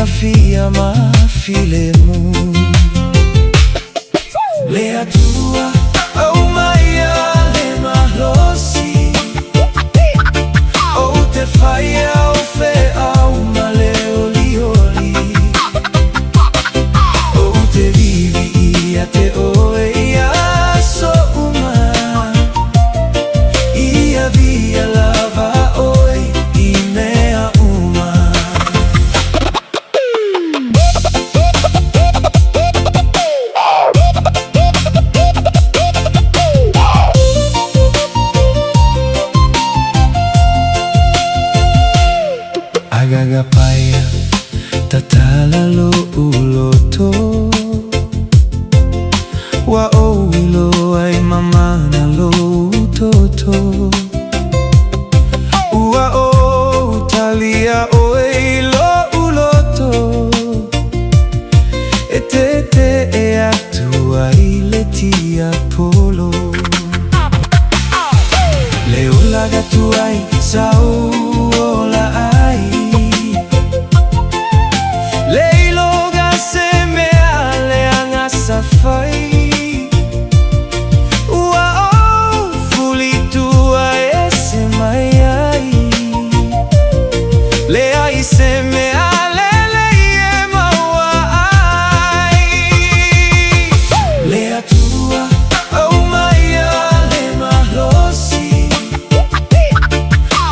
fia mafilemu Le atua Aumaia Le Malosi O te faia o fe Auma le olioli O te vivi ia te oe ia so uma Ia via lava oi I mea uma Agagapaya tatala lo uloto Wa o ilo ai mamana lo utoto Ua o talia o ilo uloto E te e atua ile tia polo Le ulaga tuai sao ola ai Leiloga se me ale anga safai Ua o fuli tua ese mai ai Le ai se me ale le ie maua ai Le atua Aumaia Le Malosi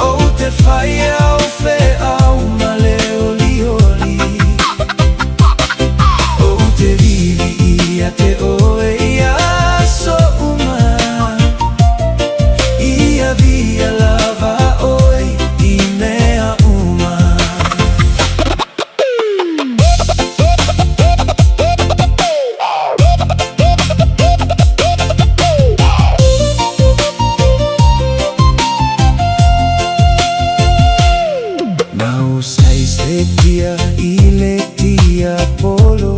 O te faia o fe Auma le olioli O te vivi ia te oe ia so uma Ia via lava oi I mea uma Nau sai se tia ile tia polo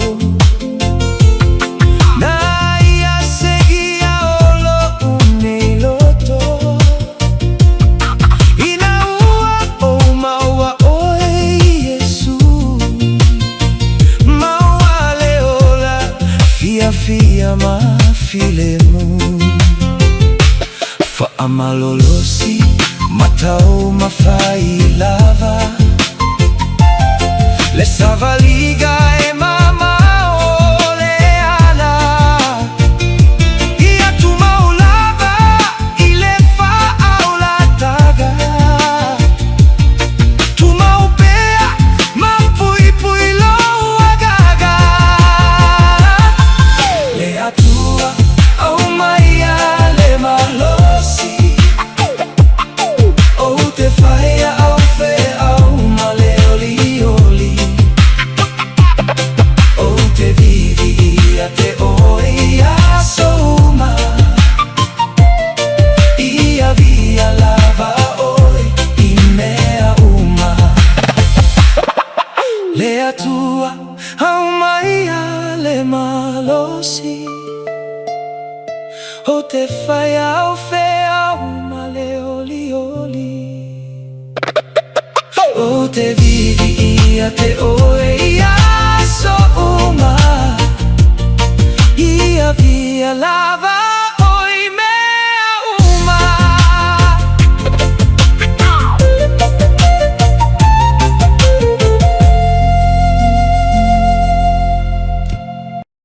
Na ia seguia olo uniloto Ina ua o maua oi Yesu Maua le ola fia mafilemu Tama Punefu Matau mafai lava Le savaliga e mama o le ana Ia tu maulava I le fa au la taga Tu maupea ma pui lo agaga Le atua Aumaia Le Malosi O te faia au fe Auma le olioli O te vivi ia te oe ia so uma Ia via lava oi I mea uma Le atua Aumaia Le Malosi O te faia au fe Auma le olioli O te vivi ia te oe